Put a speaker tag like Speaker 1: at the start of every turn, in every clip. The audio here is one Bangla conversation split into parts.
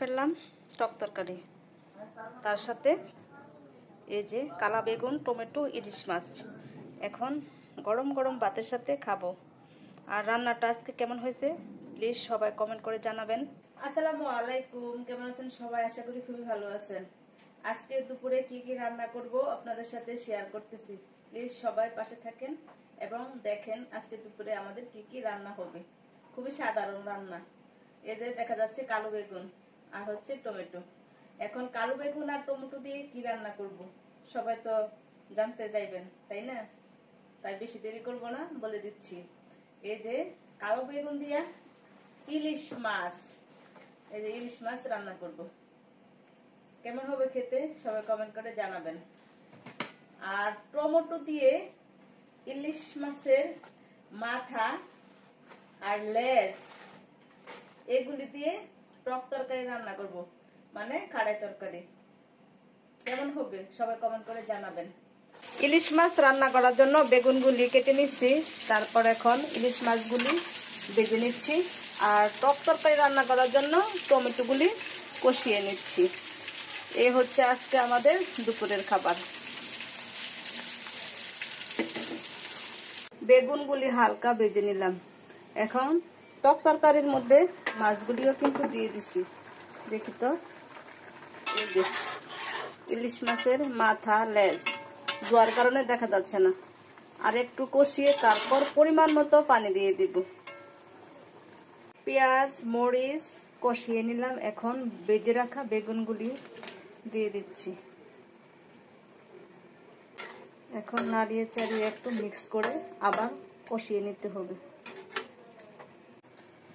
Speaker 1: ফেললাম টক তরকারি, তার সাথে এই যে কালা বেগুন, টমেটো, ইলিশ মাছ। এখন গরম গরম ভাতের সাথে খাবো। আর রান্নাটা আজকে কেমন হয়েছে প্লিজ সবাই কমেন্ট করে জানাবেন। আসসালামু আলাইকুম, কেমন আছেন সবাই? আশা করি খুবই ভালো আছেন। আজকে দুপুরে কি কি রান্না করব আপনাদের সাথে শেয়ার করতেছি। প্লিজ সবাই পাশে থাকেন এবং দেখেন আজকে দুপুরে আমাদের কি কি রান্না হবে। খুবই সাধারণ রান্না। এই যে দেখা যাচ্ছে কালো বেগুন আর হচ্ছে টমেটো। এখন কালো বেগুন আর টমেটো দিয়ে কি রান্না করব সবাই তো জানতে চাইবেন, তাই না? তাই বেশি দেরি করব না, বলে দিচ্ছি। এই যে কালো বেগুন দিয়া ইলিশ মাছ, এই যে ইলিশ মাছ রান্না করব। কেমন হবে খেতে সবাই কমেন্ট করে জানাবেন। আর টমেটো দিয়ে ইলিশ মাছের মাথা আর লেজ এগুলি দিয়ে টক তরকারি রান্না করব, মানে কাড়াই তরকারি। কেমন হবে সবাই কমেন্ট করে জানাবেন। ইলিশ মাছ রান্না করার জন্য বেগুনগুলি কেটে নিচ্ছি, তারপর এখন ইলিশ মাছগুলি ভেজে নিচ্ছি। আর টক তরকারি রান্না করার জন্য টমেটোগুলি কষিয়ে নিচ্ছি। এই হচ্ছে আজকে আমাদের দুপুরের খাবার। বেগুনগুলি হালকা ভেজে নিলাম। এখন টক তরকারির মধ্যে মাছগুলিও কিন্তু দিয়ে দিছি। দেখি তো, এই যে ইলিশ মাছের মাথা, লেজ ধোয়ার কারণে দেখা যাচ্ছে না। আর একটু কষিয়ে তারপর পরিমাণ মতো পানি দিয়ে দিব। পেঁয়াজ মরিচ কষিয়ে নিলাম। এখন ভেজে রাখা বেগুনগুলি দিয়ে দিচ্ছি। এখন নাড়িয়ে চাড়িয়ে একটু মিক্স করে আবার কষিয়ে নিতে হবে।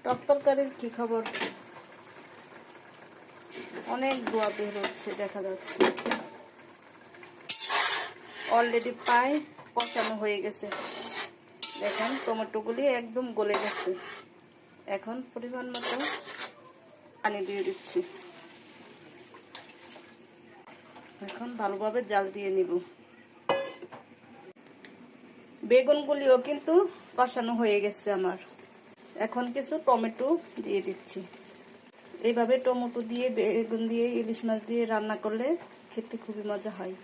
Speaker 1: টক তরকারির কি খবর? অনেক ধোয়া বের হচ্ছে, দেখা যাচ্ছে অলরেডি প্রায় কষানো হয়ে গেছে। দেখেন টমেটোগুলি একদম গলে গেছে। এখন পরিমাণ মতো পানি দিয়ে দিচ্ছি। এখন ভালোভাবে জাল দিয়ে নিব। বেগুনগুলিও কিন্তু কষানো হয়ে গেছে আমার। এখন কিছু টমেটো দিয়ে দিচ্ছি। এইভাবে টমেটো দিয়ে বেগুন দিয়ে ইলিশ মাছ দিয়ে রান্না করলে খেতে খুবই মজা হয়।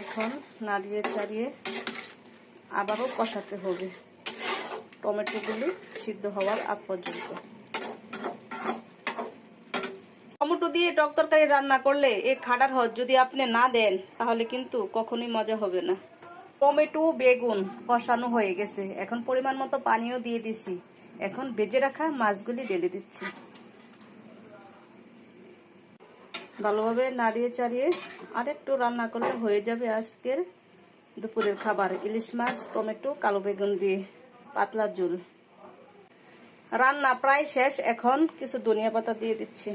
Speaker 1: এখন নাড়িয়ে চাড়িয়ে আবারও কষাতে হবে টমেটোগুলি সিদ্ধ হওয়ার আগ পর্যন্ত। টমেটো দিয়ে টক তরকারি রান্না করলে এই খাটার হদ যদি আপনি না দেন তাহলে কিন্তু কখনোই মজা হবে না। টমেটো বেগুন কষানো হয়ে গেছে। এখন পরিমাণ মতো পানিও দিয়ে দিছি। এখন ভেজে রাখা মাছগুলি ঢেলে দিচ্ছি। ভালোভাবে নাড়িয়ে চাড়িয়ে আরেকটু রান্না করলে হয়ে যাবে আজকের দুপুরের খাবার। ইলিশ মাছ টমেটো কালো বেগুন দিয়ে পাতলা ঝোল। রান্না প্রায় শেষ। এখন কিছু ধনিয়া পাতা দিয়ে দিচ্ছি।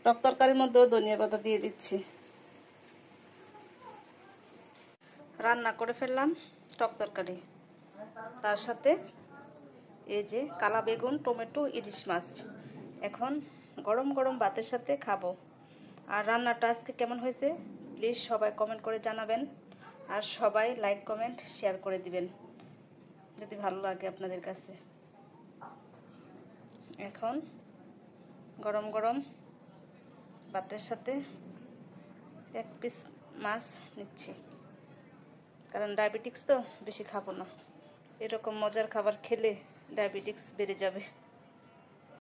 Speaker 1: টক তরকারির মধ্যেও ধনিয়া পাতা দিয়ে দিচ্ছি। রান্না করে ফেললাম টক তরকারি, তার সাথে এই যে কালা বেগুন টমেটো ইলিশ মাছ। এখন গরম গরম ভাতের সাথে খাবো। আর রান্নাটা আজকে কেমন হয়েছে প্লিজ সবাই কমেন্ট করে জানাবেন। আর সবাই লাইক কমেন্ট শেয়ার করে দিবেন যদি ভালো লাগে আপনাদের কাছে। এখন গরম গরম ভাতের সাথে এক পিস মাছ নিচ্ছি, কারণ ডায়াবেটিক্স তো বেশি খাবো না। এরকম মজার খাবার খেলে ডায়াবেটিক্স বেড়ে যাবে।